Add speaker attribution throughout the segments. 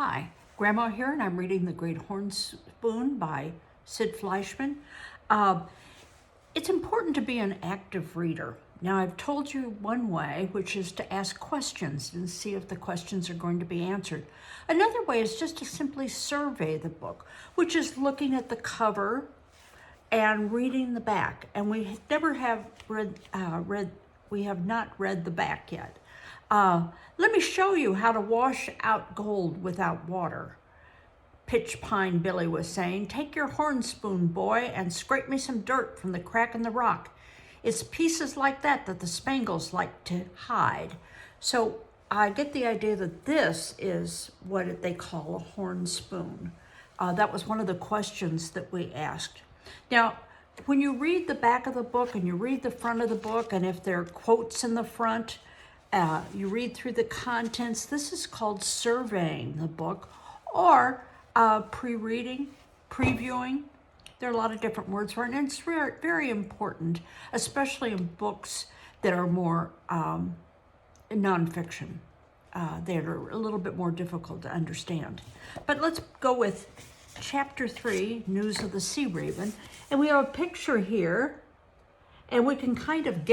Speaker 1: Hi, Grandma here, and I'm reading The Great Horn Spoon by Sid Fleischman. It's important to be an active reader. Now, I've told you one way, which is to ask questions and see if the questions are going to be answered. Another way is just to simply survey the book, which is looking at the cover and reading the back. And we never have we have not read the back yet. Let me show you how to wash out gold without water. Pitch Pine Billy was saying, take your horn spoon, boy, and scrape me some dirt from the crack in the rock. It's pieces like that that the Spangles like to hide. So I get the idea that this is what they call a horn spoon. That was one of the questions that we asked. Now, when you read the back of the book and you read the front of the book, and if there are quotes in the front, you read through the contents, this is called surveying the book, or pre-reading, previewing. There are a lot of different words for it, and it's very, very important, especially in books that are more nonfiction. They're a little bit more difficult to understand. But let's go with Chapter 3, News of the Sea Raven. And we have a picture here, and we can kind of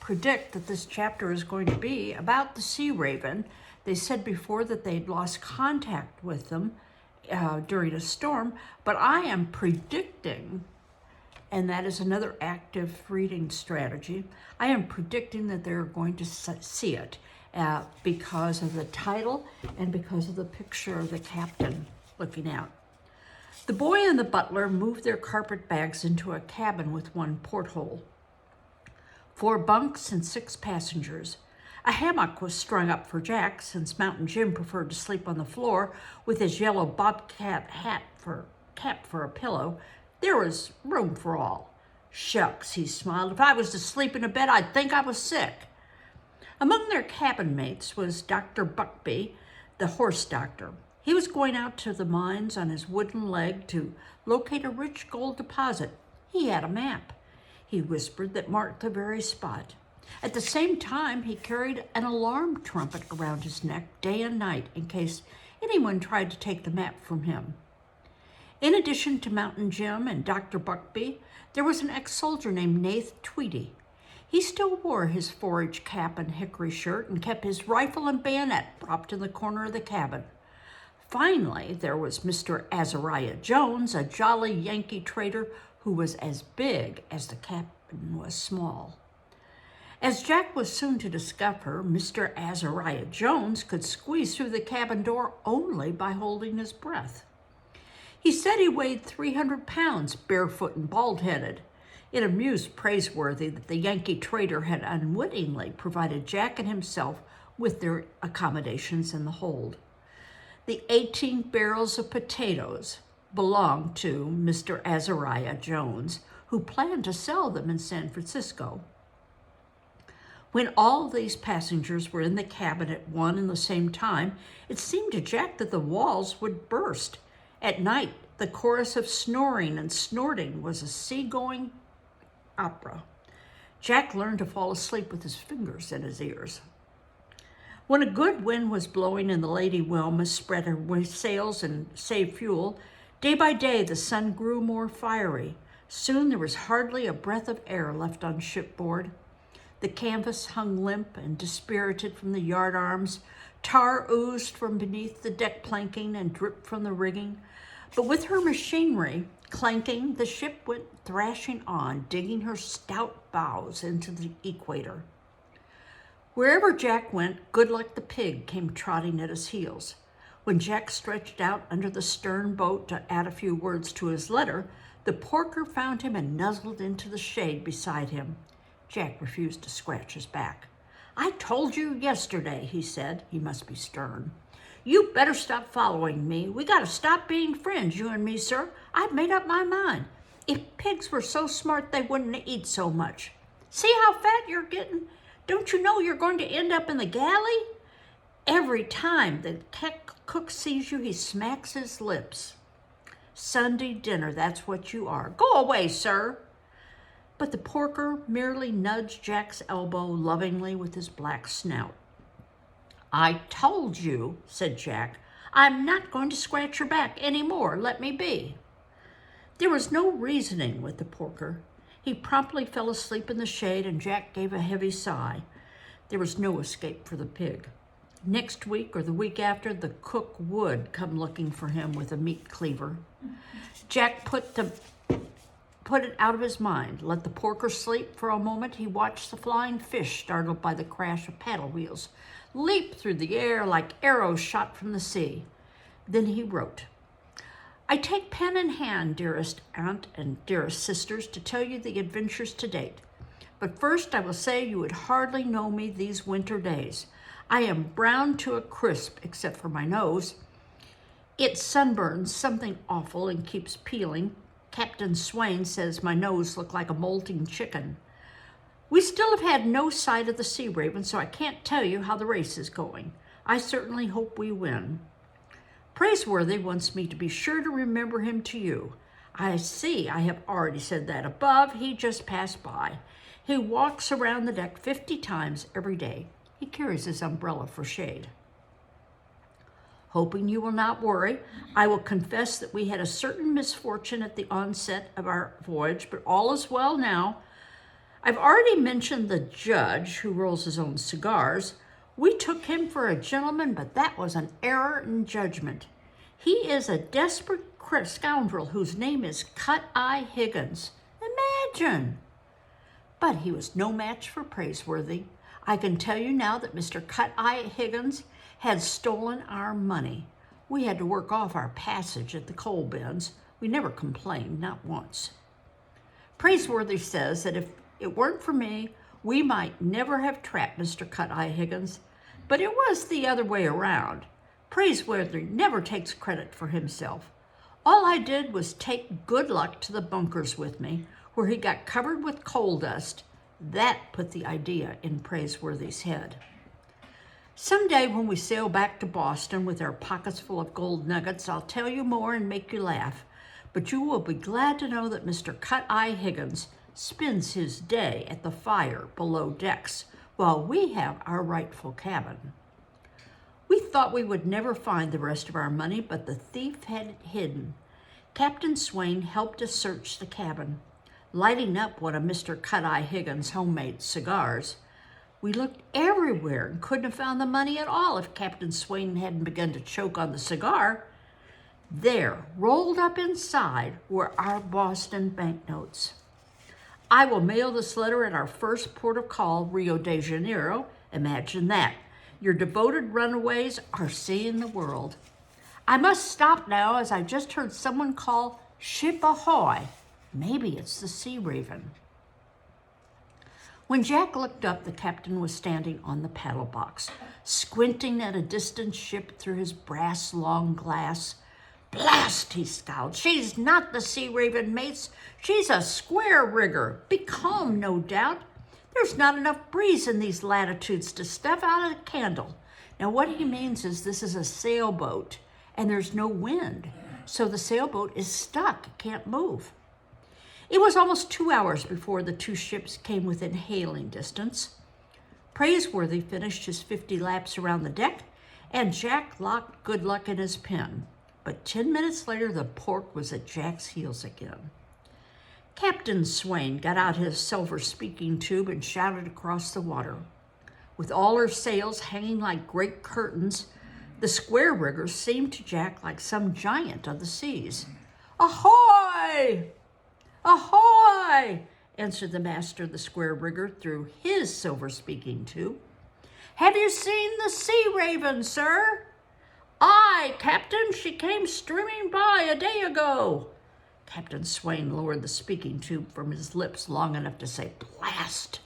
Speaker 1: predict that this chapter is going to be about the sea raven. They said before that they'd lost contact with them during a storm, but I am predicting, and that is another active reading strategy, I am predicting that they're going to see it because of the title and because of the picture of the captain looking out. The boy and the butler moved their carpet bags into a cabin with one porthole. 4 bunks and 6 passengers. A hammock was strung up for Jack, since Mountain Jim preferred to sleep on the floor with his yellow bobcat cap for a pillow. There was room for all. Shucks, he smiled. If I was to sleep in a bed, I'd think I was sick. Among their cabin mates was Dr. Buckby, the horse doctor. He was going out to the mines on his wooden leg to locate a rich gold deposit. He had a map, he whispered, that marked the very spot. At the same time, he carried an alarm trumpet around his neck day and night in case anyone tried to take the map from him. In addition to Mountain Jim and Dr. Buckby, there was an ex-soldier named Nath Tweedy. He still wore his forage cap and hickory shirt and kept his rifle and bayonet propped in the corner of the cabin. Finally, there was Mr. Azariah Jones, a jolly Yankee trader who was as big as the cabin was small. As Jack was soon to discover, Mr. Azariah Jones could squeeze through the cabin door only by holding his breath. He said he weighed 300 pounds, barefoot and bald-headed. It amused Praiseworthy that the Yankee trader had unwittingly provided Jack and himself with their accommodations in the hold. The 18 barrels of potatoes belonged to Mr. Azariah Jones, who planned to sell them in San Francisco. When all these passengers were in the cabin at one and the same time, it seemed to Jack that the walls would burst. At night, the chorus of snoring and snorting was a seagoing opera. Jack learned to fall asleep with his fingers in his ears. When a good wind was blowing and the Lady Wilma spread her sails and saved fuel, day by day the sun grew more fiery. Soon there was hardly a breath of air left on shipboard. The canvas hung limp and dispirited from the yard arms. Tar oozed from beneath the deck planking and dripped from the rigging. But with her machinery clanking, the ship went thrashing on, digging her stout bows into the equator. Wherever Jack went, Goodluck the pig came trotting at his heels. When Jack stretched out under the stern boat to add a few words to his letter, the porker found him and nuzzled into the shade beside him. Jack refused to scratch his back. I told you yesterday, he said. He must be stern. You better stop following me. We gotta stop being friends, you and me, sir. I've made up my mind. If pigs were so smart, they wouldn't eat so much. See how fat you're getting? Don't you know you're going to end up in the galley? Every time the cook sees you, he smacks his lips. Sunday dinner, that's what you are. Go away, sir. But the porker merely nudged Jack's elbow lovingly with his black snout. I told you, said Jack, I'm not going to scratch your back any more. Let me be." There was no reasoning with the porker. He promptly fell asleep in the shade, and Jack gave a heavy sigh. There was no escape for the pig. Next week or the week after, the cook would come looking for him with a meat cleaver. Jack put it out of his mind. Let the porker sleep for a moment. He watched the flying fish, startled by the crash of paddle wheels, leap through the air like arrows shot from the sea. Then he wrote, "I take pen in hand, dearest aunt and dearest sisters, to tell you the adventures to date. But first I will say you would hardly know me these winter days. I am brown to a crisp, except for my nose. It sunburns something awful and keeps peeling. Captain Swain says my nose looks like a molting chicken. We still have had no sight of the Sea Raven, so I can't tell you how the race is going. I certainly hope we win. Praiseworthy wants me to be sure to remember him to you. I see I have already said that above. He just passed by. He walks around the deck 50 times every day. He carries his umbrella for shade. Hoping you will not worry, I will confess that we had a certain misfortune at the onset of our voyage, but all is well now. I've already mentioned the judge who rolls his own cigars. We took him for a gentleman, but that was an error in judgment. He is a desperate scoundrel whose name is Cut-Eye Higgins. Imagine! But he was no match for Praiseworthy. I can tell you now that Mr. Cut-Eye Higgins had stolen our money. We had to work off our passage at the coal bins. We never complained, not once. Praiseworthy says that if it weren't for me, we might never have trapped Mr. Cut-Eye Higgins, but it was the other way around. Praiseworthy never takes credit for himself. All I did was take Good Luck to the bunkers with me, where he got covered with coal dust. That put the idea in Praiseworthy's head. Someday when we sail back to Boston with our pockets full of gold nuggets, I'll tell you more and make you laugh. But you will be glad to know that Mr. Cut-Eye Higgins spends his day at the fire below decks, while we have our rightful cabin. We thought we would never find the rest of our money, but the thief had it hidden. Captain Swain helped us search the cabin, lighting up one of Mr. Cut-Eye Higgins' homemade cigars. We looked everywhere and couldn't have found the money at all if Captain Swain hadn't begun to choke on the cigar. There, rolled up inside, were our Boston banknotes. I will mail this letter at our first port of call, Rio de Janeiro. Imagine that. Your devoted runaways are seeing the world. I must stop now, as I just heard someone call "Ship ahoy." Maybe it's the Sea Raven. When Jack looked up, the captain was standing on the paddle box, squinting at a distant ship through his brass long glass. "Blast!" he scowled. "She's not the Sea Raven, mates. She's a square rigger. Becalmed, no doubt. There's not enough breeze in these latitudes to stuff out a candle." Now, what he means is this is a sailboat, and there's no wind, so the sailboat is stuck, it can't move. It was almost 2 hours before the two ships came within hailing distance. Praiseworthy finished his 50 laps around the deck, and Jack locked Good Luck in his pen. But 10 minutes later, the pork was at Jack's heels again. Captain Swain got out his silver speaking tube and shouted across the water. With all her sails hanging like great curtains, the square rigger seemed to Jack like some giant of the seas. "Ahoy! Ahoy!" answered the master of the square rigger through his silver speaking tube. "Have you seen the Sea Raven, sir?" "Aye, Captain, she came streaming by a day ago." Captain Swain lowered the speaking tube from his lips long enough to say, "Blast!"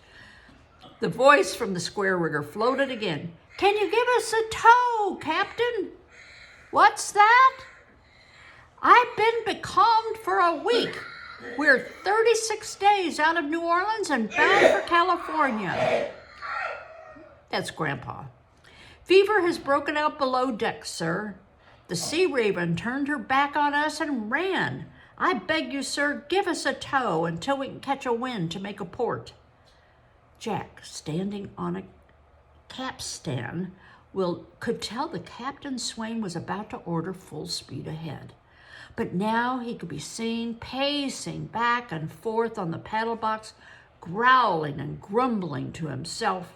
Speaker 1: The voice from the square rigger floated again. "Can you give us a tow, Captain?" "What's that?" "I've been becalmed for a week. We're 36 days out of New Orleans and bound for California." That's Grandpa. "Fever has broken out below deck, sir. The Sea Raven turned her back on us and ran. I beg you, sir, give us a tow until we can catch a wind to make a port." Jack, standing on a capstan, could tell the Captain Swain was about to order full speed ahead. But now he could be seen pacing back and forth on the paddle box, growling and grumbling to himself.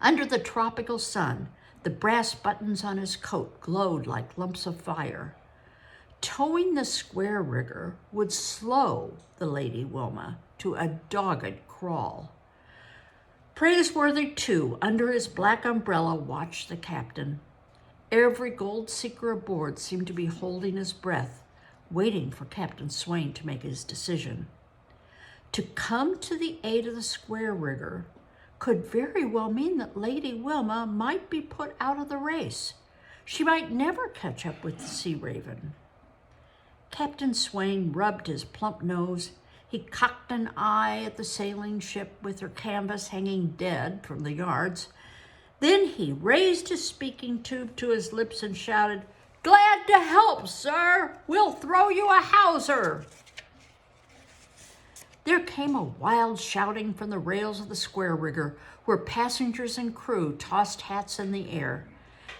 Speaker 1: Under the tropical sun, the brass buttons on his coat glowed like lumps of fire. Towing the square rigger would slow the Lady Wilma to a dogged crawl. Praiseworthy, too, under his black umbrella, watched the captain. Every gold seeker aboard seemed to be holding his breath, waiting for Captain Swain to make his decision. To come to the aid of the square rigger could very well mean that Lady Wilma might be put out of the race. She might never catch up with the Sea Raven. Captain Swain rubbed his plump nose. He cocked an eye at the sailing ship with her canvas hanging dead from the yards. Then he raised his speaking tube to his lips and shouted, "Glad to help, sir. We'll throw you a hawser." There came a wild shouting from the rails of the square rigger, where passengers and crew tossed hats in the air.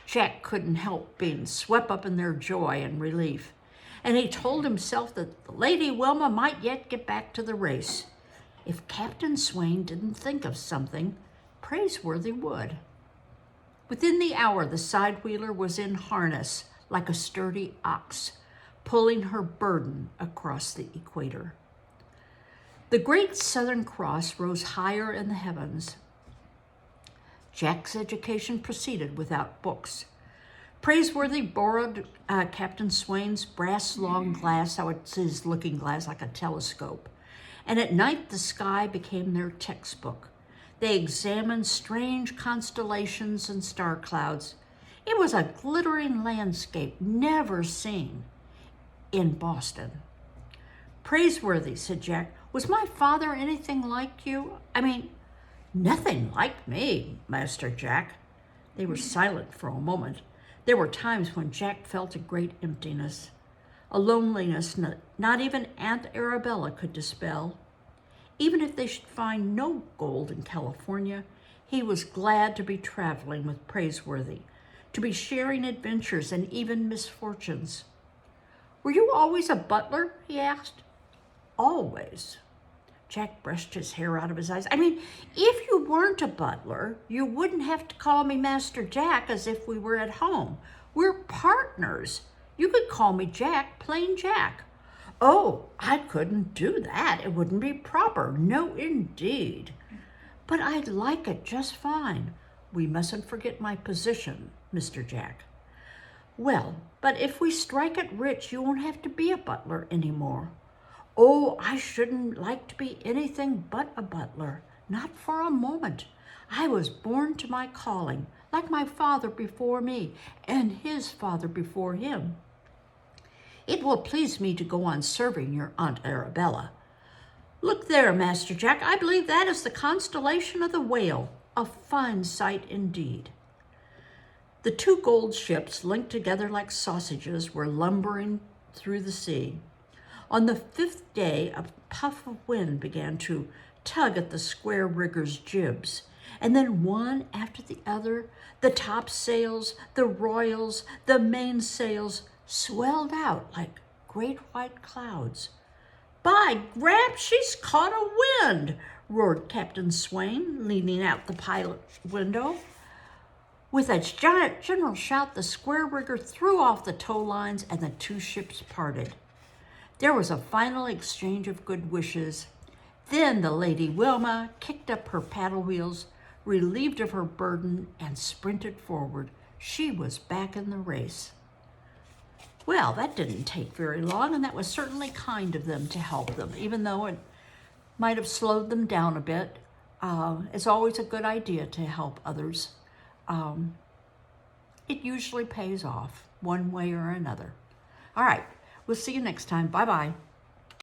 Speaker 1: Jack couldn't help being swept up in their joy and relief, and he told himself that the Lady Wilma might yet get back to the race. If Captain Swain didn't think of something, Praiseworthy would. Within the hour, the side-wheeler was in harness like a sturdy ox, pulling her burden across the equator. The great Southern Cross rose higher in the heavens. Jack's education proceeded without books. Praiseworthy borrowed Captain Swain's brass long glass, how it's his looking glass like a telescope, and at night the sky became their textbook. They examined strange constellations and star clouds. It was a glittering landscape never seen in Boston. "Praiseworthy," said Jack, "was my father anything like you? I mean, nothing like me, Master Jack." They were silent for a moment. There were times when Jack felt a great emptiness, a loneliness not even Aunt Arabella could dispel. Even if they should find no gold in California, he was glad to be traveling with Praiseworthy, to be sharing adventures and even misfortunes. "Were you always a butler?" he asked. "Always." Jack brushed his hair out of his eyes. "I mean, if you weren't a butler, you wouldn't have to call me Master Jack as if we were at home. We're partners. You could call me Jack, plain Jack." "Oh, I couldn't do that. It wouldn't be proper. No, indeed." "But I'd like it just fine. We mustn't forget my position, Mr. Jack." "Well, but if we strike it rich, you won't have to be a butler anymore." "Oh, I shouldn't like to be anything but a butler. Not for a moment. I was born to my calling, like my father before me, and his father before him. It will please me to go on serving your Aunt Arabella. Look there, Master Jack. I believe that is the constellation of the Whale. A fine sight indeed." The two gold ships, linked together like sausages, were lumbering through the sea. On the fifth day, a puff of wind began to tug at the square rigger's jibs, and then one after the other, the topsails, the royals, the mainsails swelled out like great white clouds. "By Grab, she's caught a wind!" roared Captain Swain, leaning out the pilot window. With a general shout, the square rigger threw off the tow lines and the two ships parted. There was a final exchange of good wishes. Then the Lady Wilma kicked up her paddle wheels, relieved of her burden, and sprinted forward. She was back in the race. Well, that didn't take very long, and that was certainly kind of them to help them, even though it might have slowed them down a bit. It's always a good idea to help others. It usually pays off one way or another. All right, we'll see you next time. Bye-bye.